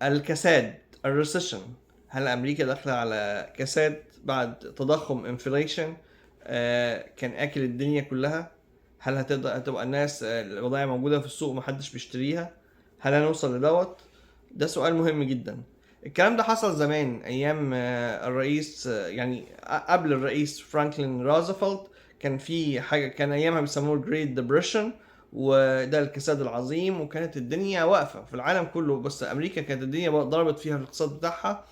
الكساد، الريسيشن. هل امريكا داخله على كساد بعد تضخم انفليشن كان اكل الدنيا كلها؟ هل هتبقى الناس البضائع موجوده في السوق محدش بيشتريها؟ هل هنوصل لدوت؟ ده سؤال مهم جدا. الكلام ده حصل زمان ايام الرئيس يعني قبل الرئيس فرانكلين روزفلت. كان في حاجه كان ايامها بيسموه الجريت ديبريشن، وده الكساد العظيم، وكانت الدنيا واقفه في العالم كله، بس امريكا كانت الدنيا ضربت فيها في الاقتصاد بتاعها.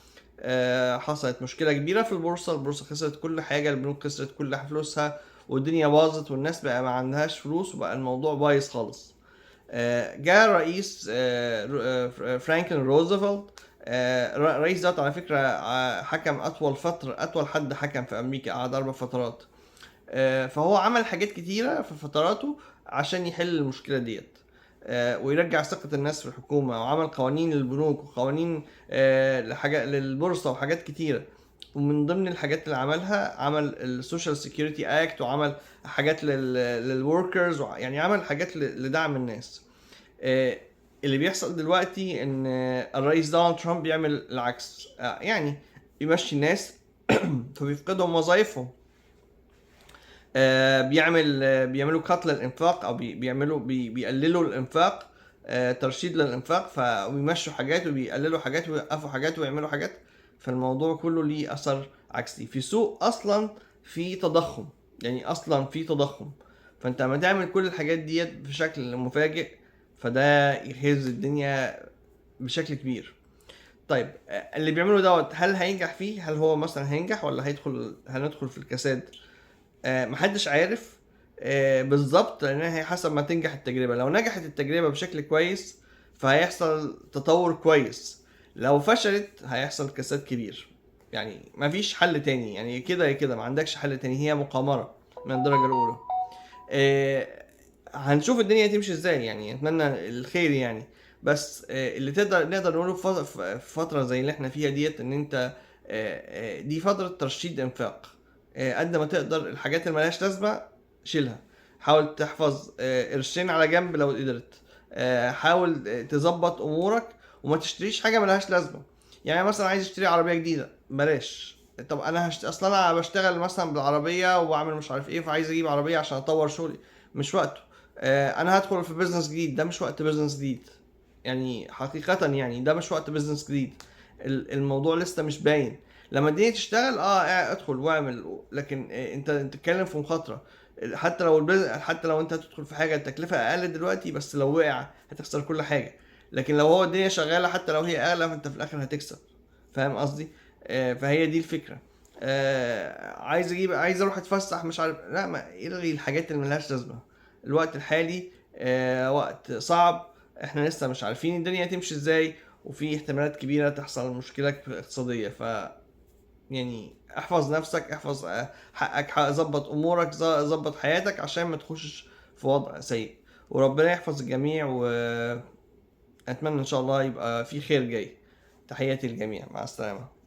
حصلت مشكله كبيره في البورصه خسرت كل حاجه، البنوك خسرت كل فلوسها، والدنيا باظت، والناس بقى ما عندهاش فلوس، وبقى الموضوع بايظ خالص. جاء رئيس فرانكلين روزفلت. الرئيس ده على فكره حكم اطول حد حكم في امريكا، قعد 4 فترات. فهو عمل حاجات كتيره في فتراته عشان يحل المشكله ديت، ويرجع ثقة الناس في الحكومة، وعمل قوانين للبنوك، وقوانين لحاجة للبورصة، وحاجات كتيرة. ومن ضمن الحاجات اللي عملها عمل السوشيال سيكيورتي اكت، وعمل حاجات للوركرز، يعني عمل حاجات لدعم الناس. اللي بيحصل دلوقتي ان الرئيس دونالد ترامب بيعمل العكس، يعني بيمشي الناس فبيفقدهم وظائفهم. بيعملوا قتل للانفاق، او بيقللوا الانفاق، ترشيد للانفاق، فبيمشوا حاجات وبيقللوا حاجات ويوقفوا حاجات ويعملوا حاجات. فالموضوع كله ليه اثر عكسي في سوق اصلا في تضخم، يعني اصلا في تضخم. فانت لما تعمل كل الحاجات ديت بشكل مفاجئ، فده يهز الدنيا بشكل كبير. طيب اللي بيعمله دوت، هل هينجح فيه؟ هل هو مثلا هينجح، ولا هندخل في الكساد؟ محدش عارف بالظبط، لان هي حسب ما تنجح التجربه. لو نجحت التجربه بشكل كويس فهيحصل تطور كويس، لو فشلت هيحصل كساد كبير. يعني مفيش حل تاني، يعني كده يا كده، ما عندكش حل تاني، هي مقامره من الدرجه الاولى. هنشوف الدنيا تمشي ازاي، يعني اتمنى الخير يعني. بس اللي نقدر نقوله في فتره زي اللي احنا فيها ديت، ان انت دي فتره ترشيد انفاق. قد ما تقدر الحاجات اللي ملهاش لازمه شيلها. حاول تحفظ قرشين على جنب لو قدرت. حاول تظبط امورك، وما تشتريش حاجه ملهاش لازمه. يعني مثلا عايز اشتري عربيه جديده، بلاش. طب انا اصلا انا بشتغل مثلا بالعربيه وبعمل مش عارف ايه، فعايز اجيب عربيه عشان اطور شغلي، مش وقته. انا هدخل في بيزنس جديد، ده مش وقت بيزنس جديد. يعني حقيقة يعني ده مش وقت بيزنس جديد. الموضوع لسه مش باين. لما الدنيا تشتغل ادخل واعمل، لكن انت تتكلم في مخاطرة. حتى لو انت هتدخل في حاجة التكلفة اقل دلوقتي، بس لو وقع هتخسر كل حاجة. لكن لو هو الدنيا شغالة حتى لو هي اغلى، فانت في الاخر هتكسب. فاهم قصدي؟ فهي دي الفكرة. عايز اروح اتفسح، مش عارف، لا، ما الغي الحاجات اللي ملهاش لازمة. الوقت الحالي وقت صعب، احنا لسه مش عارفين الدنيا هتمشي ازاي، وفي احتمالات كبيرة تحصل مشكلة اقتصادية. يعني احفظ نفسك، احفظ حقك، ظبط امورك، ظبط حياتك عشان ما تخشش في وضع سيء. وربنا يحفظ الجميع، واتمنى ان شاء الله يبقى في خير جاي. تحياتي للجميع، مع السلامة.